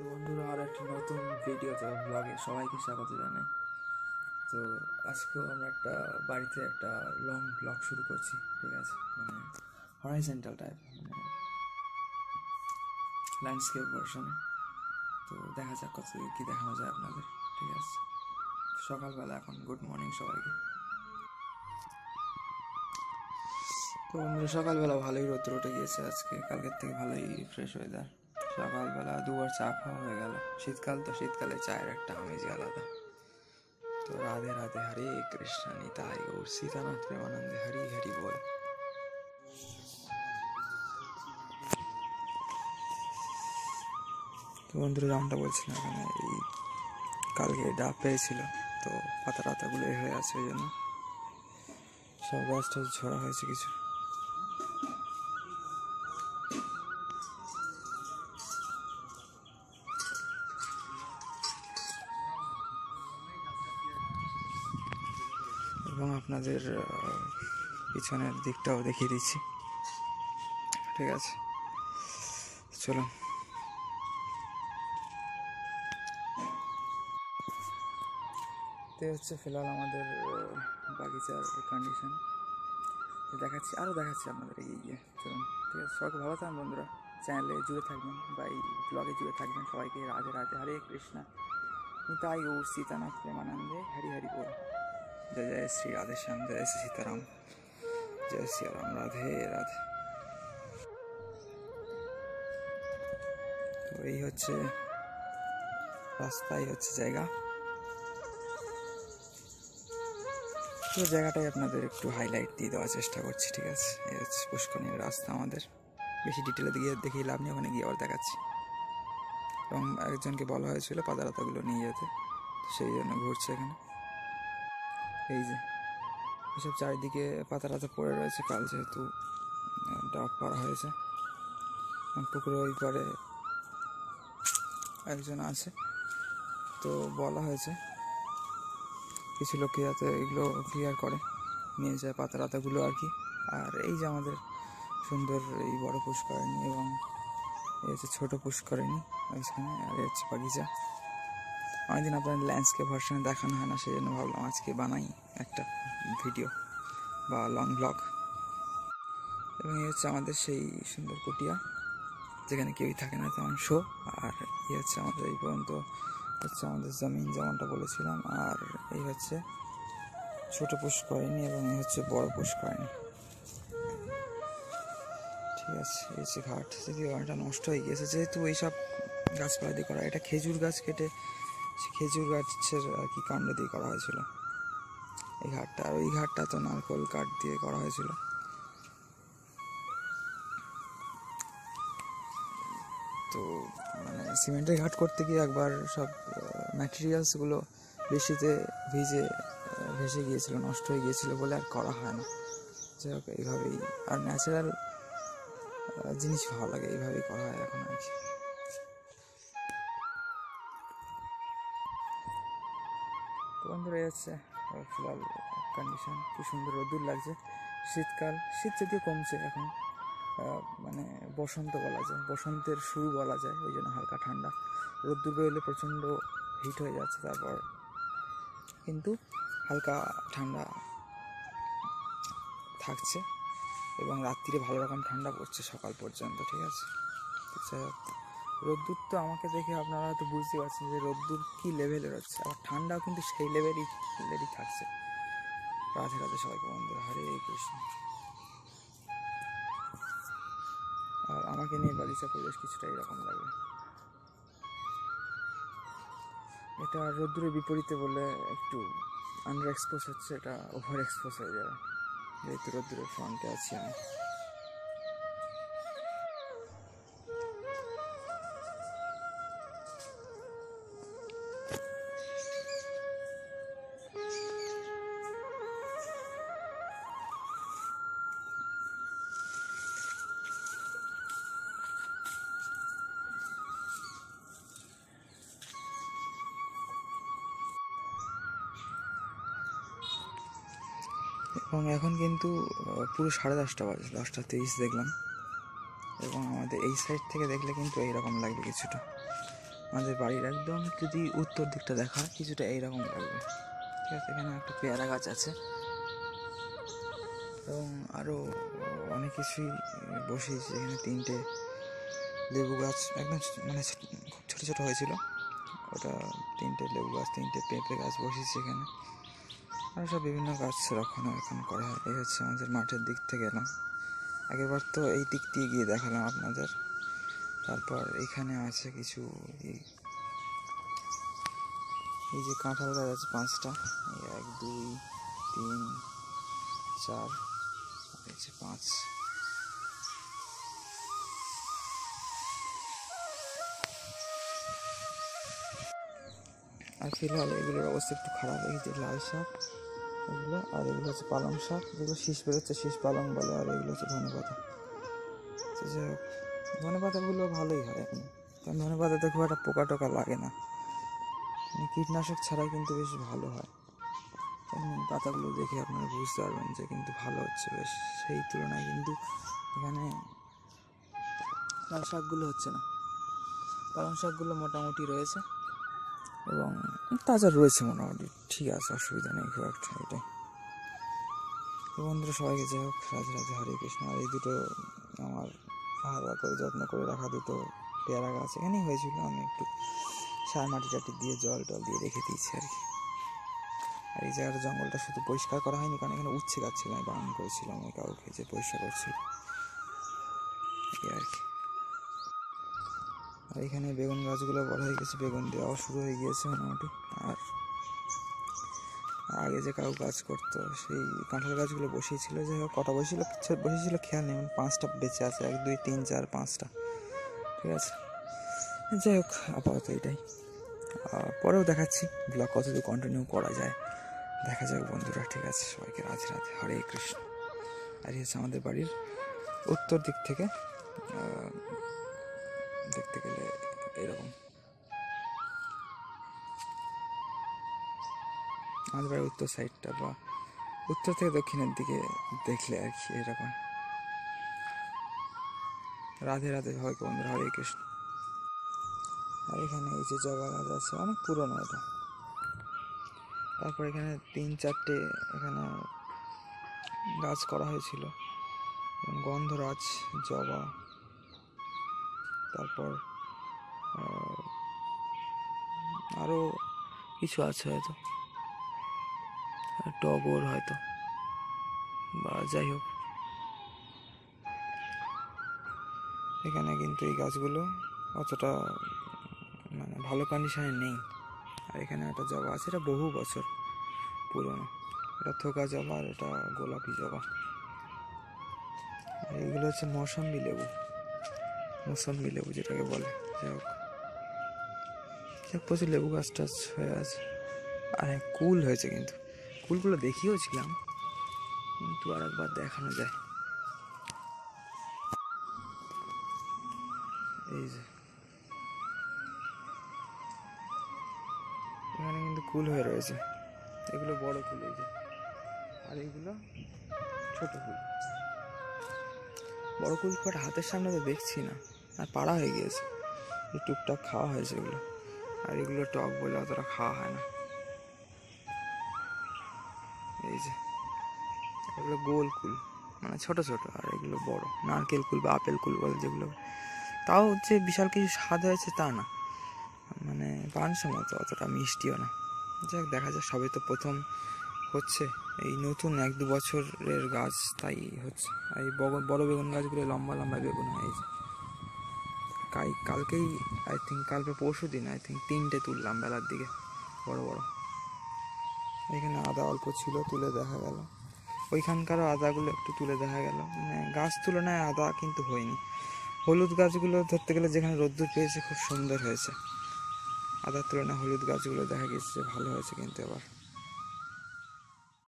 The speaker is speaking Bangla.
তো বন্ধুরা, আর একটা নতুন ভিডিওতে ব্লগে সবাইকে স্বাগত জানাই। তো আজকেও আমরা একটা বাড়িতে একটা লং ব্লগ শুরু করছি, ঠিক আছে? মানে হরাইজন্টাল টাইপ, মানে ল্যান্ডস্কেপ ভার্সনে। তো দেখা যাক কত কী দেখানো যায় আপনাদের, ঠিক আছে? সকালবেলা এখন গুড মর্নিং সবাইকে। তো বন্ধুরা, সকালবেলা ভালোই রোদ্র উঠে গিয়েছে আজকে, কালকের থেকে ভালোই ফ্রেশ ওয়েদার। সকালবেলা দুবার চা খাওয়া হয়ে গেল। শীতকাল তো, শীতকালে চায়ের একটা আমেজই আলাদা। तो राधे राधे, हरे कृष्ण निताय गौर सीतानाथ प्रेमानंद, हरि हरि बोल। তো বন্ধুরা, যেমনটা বলছিলাম, এখানে এই কালকে ডাব পেয়েছিল, তো পাতা টাতাগুলো হয়ে আছে, ওই জন্য সব গাছটা ঝরা হয়েছে কিছু। এবং আপনাদের পিছনের দিকটাও দেখিয়ে দিচ্ছি, ঠিক আছে? চলুন। তো হচ্ছে ফিলহাল আমাদের বাগিচার কন্ডিশন দেখাচ্ছি, আরও দেখাচ্ছি আপনাদের এগিয়ে। চলুন, ঠিক আছে? সবাইকে ভালো থাকবেন বন্ধুরা, চ্যানেলে জুড়ে থাকবেন বা এই ব্লগে জুড়ে থাকবেন। সবাইকে রাধে রাধে, হরে কৃষ্ণ নিতাই গৌর सीतानाथ प्रेमानंदे, हरि हरि बोल। जय जय श्री राधे श्याम, जय श्री सीताराम, जय श्री राम, राधे राधे। তো এই হচ্ছে রাস্তা, এই হচ্ছে জায়গা। তো জায়গাটাই আপনাদের একটু হাইলাইট দিয়ে দেওয়ার চেষ্টা করছি, ঠিক আছে? এই হচ্ছে পুষ্করণীর রাস্তা আমাদের। বেশি ডিটেলে গিয়ে দেখিয়ে লাভ নেই, ওখানে গিয়ে আবার দেখাচ্ছি। এবং একজনকে বলা হয়েছিল পাতালতাগুলো নিয়ে যেতে, সেই জন্য ঘুরছে এখানে। এই যে এসব চারিদিকে পাতা টাতা পড়ে রয়েছে, কাল যেহেতু ডাব করা হয়েছে। পুকুরে ওই পারে একজন আছে, তো বলা হয়েছে কিছু লোককে যাতে এগুলো ক্লিয়ার করে নিয়ে যায় পাতা টাতাগুলো আর কি। আর এই যে আমাদের সুন্দর এই বড় পুষ্করিণী, এবং এই হচ্ছে ছোটো পুষ্করিণী ওইখানে, আর এই হচ্ছে বাগিচা। অনেকদিন আপনার ল্যান্ডস্কেপ ভার্সনে দেখানো হয় না, সেই জন্য ভাবলাম আজকে বানাই একটা ভিডিও বা লং ব্লগ। এবং এই হচ্ছে আমাদের সেই সুন্দর কুটিয়া, যেখানে কেউই থাকে না তেমন শো। আর এই হচ্ছে আমাদের এই পর্যন্ত হচ্ছে আমাদের জমিন, যেমনটা বলেছিলাম। আর এই হচ্ছে ছোটো পুষ্করিণী, এবং এই হচ্ছে বড় পুষ্করিণী, ঠিক আছে? এই হচ্ছে ঘাট, যদি ঘাটটা নষ্ট হয়ে গিয়েছে যেহেতু এইসব গাছপালা দিয়ে করা। এটা খেজুর গাছ কেটে খেজুর গাছের আর কি কাণ্ড দিয়ে করা হয়েছিল এই ঘাটটা। আর ওই ঘাটটা তো নারকোল কাঠ দিয়ে করা হয়েছিল। তো মানে সিমেন্টের ঘাট করতে গিয়ে একবার সব ম্যাটেরিয়ালসগুলো বৃষ্টিতে ভেসে গিয়েছিল, নষ্ট হয়ে গিয়েছিল বলে আর করা হয় না। যাই হোক, এইভাবেই। আর ন্যাচারাল জিনিস ভালো লাগে, এইভাবেই করা হয় এখন আর কি। তো বন্ধুরা, এই হচ্ছে ফিলহাল কন্ডিশন। কি সুন্দর রোদ্দুর লাগছে। শীতকাল, শীত যদিও কমছে এখন, মানে বসন্ত বলা যায়, বসন্তের শুরু বলা যায়, ওই জন্য হালকা ঠান্ডা। রোদ্দুর বেরোলে প্রচণ্ড হিট হয়ে যাচ্ছে, তারপর কিন্তু হালকা ঠান্ডা থাকছে, এবং রাত্রিরে ভালো রকম ঠান্ডা পড়ছে সকাল পর্যন্ত, ঠিক আছে? যাই হোক, রোদ্দুর তো আমাকে দেখে আপনারা হয়তো বুঝতে পারছেন যে রোদ্দুর কী লেভেলের হচ্ছে, আবার ঠান্ডাও কিন্তু সেই লেভেলেরই থাকছে। রাধে রাধে সবাইকে বন্ধুরা, হরে কৃষ্ণ। আর আমাকে নিয়ে বাগিচা পরিবেশ কিছুটা এরকম লাগবে। এটা রোদ্দুরের বিপরীতে বলে একটু আন্ডার এক্সপোজ হচ্ছে, এটা ওভার এক্সপোজ হয়ে যাবে যেহেতু রোদ্দুরের ফ্রন্টে আছি আমি। এবং এখন কিন্তু পুরো 10:30 বাজে, 10:23 দেখলাম। এবং আমাদের এই সাইড থেকে দেখলে কিন্তু এইরকম লাগবে কিছুটা, আমাদের বাড়ির একদম যদি উত্তর দিকটা দেখা কিছুটা এইরকম লাগবে। ঠিক আছে, এখানে একটা পেয়ারা গাছ আছে এবং আরও অনেক কিছুই বসিয়েছি। এখানে 3টে লেবু গাছ একদম মানে খুব ছোটো ছোটো হয়েছিল, ওটা 3টে লেবু গাছ, 3টে পেঁপে গাছ বসিয়েছি এখানে। আর সব বিভিন্ন গাছ রক্ষণাবেক্ষণ করা হয়। এই হচ্ছে আমাদের মাঠের দিক থেকে এলাম। আগেরবার তো এই দিক দিয়ে গিয়ে দেখালাম আপনাদের। তারপর এখানে আছে কিছু এই যে কাঁঠাল গাছ আছে 5টা, 1 2 3 4 আর 5। আর ফিলহাল এগুলোর অবস্থা একটু খারাপ। এই যে লাল শাক এগুলো, আর এগুলো হচ্ছে পালং শাক, যেগুলো শীষ বেরোচ্ছে শীষ পালং বলে, আর এগুলো হচ্ছে ধনেপাতা। তো যাই হোক, ধনেপাতাগুলো ভালোই হয় এখন, কারণ ধনেপাতাতে খুব একটা পোকা টোকা লাগে না, কীটনাশক ছাড়াই কিন্তু বেশ ভালো হয়। পাতাগুলো দেখে আপনারা বুঝতে পারবেন যে কিন্তু ভালো হচ্ছে বেশ। সেই তুলনায় কিন্তু এখানে লাল শাকগুলো হচ্ছে না, পালং শাকগুলো মোটামুটি রয়েছে এবং তাজা রয়েছে মোটামুটি, ঠিক আছে, অসুবিধা নেই খুব একটা। এটাই তো বন্ধুরা, সবাইকে যাই হোক রাধে রাধে, হরে কৃষ্ণ। আর এই দুটো আমার আলাদা করে যত্ন করে রাখা দুটো পেয়ারা গাছ এখানেই হয়েছিল, আমি একটু সার মাটি টাটি দিয়ে জল টল দিয়ে রেখে দিয়েছি আর কি। আর এই জায়গাটা জঙ্গলটা শুধু পরিষ্কার করা হয়নি, কারণ এখানে উচ্ছে গাছ ছিল, আমি বারণ করেছিলাম ওই কাউকে যে পরিষ্কার করছিল আর কি। আর এখানে বেগুন গাছগুলো বড় হয়ে গেছে, বেগুন দেওয়া শুরু হয়ে গিয়েছে মোটামুটি। আর আগে যে কাউ কাজ করতো সেই কাঁঠাল গাছগুলো বসিয়েছিল, যাই হোক কটা বসেছিল খেয়াল নেই, 5টা বেঁচে আছে, 1 2 3 4 5টা, ঠিক আছে। যাই হোক, আপাতত এটাই, পরেও দেখাচ্ছি ব্লগ কতদূর কন্টিনিউ করা যায়, দেখা যাক বন্ধুরা। ঠিক আছে, সবাইকে রাধে রাধে, হরে কৃষ্ণ। আর এই হচ্ছে আমাদের বাড়ির উত্তর দিক থেকে দেখতে গেলে এরকম। আমাদের বাড়ির উত্তর সাইডটা বা উত্তর থেকে দক্ষিণের দিকে দেখলে আর কি এরকম। রাধে রাধে সবাইকে বন্ধুরা, হরে কৃষ্ণ। আর এখানে এই যে জবা গাছ আছে, অনেক পুরনো এটা। তারপর এখানে 3 4টে এখানে গাছ করা হয়েছিল, গন্ধরাজ, জবা, তারপর আরও কিছু আছে হয়তো, টগর হয়তো, বা যাই হোক। এখানে কিন্তু এই গাছগুলো অতটা মানে ভালো কন্ডিশনে নেই। আর এখানে একটা জবা আছে, এটা বহু বছর পুরনো, এটা থোকা জবা আর এটা গোলাপি জবা। আর এইগুলো হচ্ছে মৌসম্বি লেবু যেটাকে বলে। যাই হোক, প্রচুর লেবু গাছ টাছ হয়ে আছে। আর হ্যাঁ, কুল হয়েছে, কিন্তু কুলগুলো দেখিয়েওছিলাম, কিন্তু আর একবার দেখানো যায়। এই যে এখানে কিন্তু কুল হয়ে রয়েছে, এগুলো বড় কুল, এই যে, আর এইগুলো ছোট কুল। বড় কুল কটা হাতের সামনে তো দেখছি না, আর পাড়া হয়ে গিয়েছে, টুকটাক খাওয়া হয়েছে এগুলো। আর এগুলো টক বলে অতটা খাওয়া হয় না। এই যে এগুলো গোল কুল, মানে ছোট ছোট, আর এগুলো বড় নারকেল কুল বা আপেল কুল বলে যেগুলো। তাও যে বিশাল কিছু স্বাদ হয়েছে তা না, মানে পানসের মতো, অতটা মিষ্টিও না। যাক, দেখা যাক, সবে তো প্রথম হচ্ছে, এই নতুন 1 2 বছরের গাছ, তাই হচ্ছে। আর এই বড় বেগুন গাছগুলো লম্বা লম্বা বেগুন হয়। এই যে কালকেই কালকে পরশু দিন 3টে তুললাম বেলার দিকে, বড় বড়। এখানে আদা অল্প ছিল, তুলে দেখা গেল। ওইখানকারও আদাগুলো একটু তুলে দেখা গেল, মানে গাছ তুলনায় আদা কিন্তু হয়নি। হলুদ গাছগুলো ধরতে গেলে যেখানে রোদ্দুর পেয়েছে খুব সুন্দর হয়েছে, আদার তুলনায় হলুদ গাছগুলো দেখা গেছে ভালো হয়েছে কিন্তু এবার।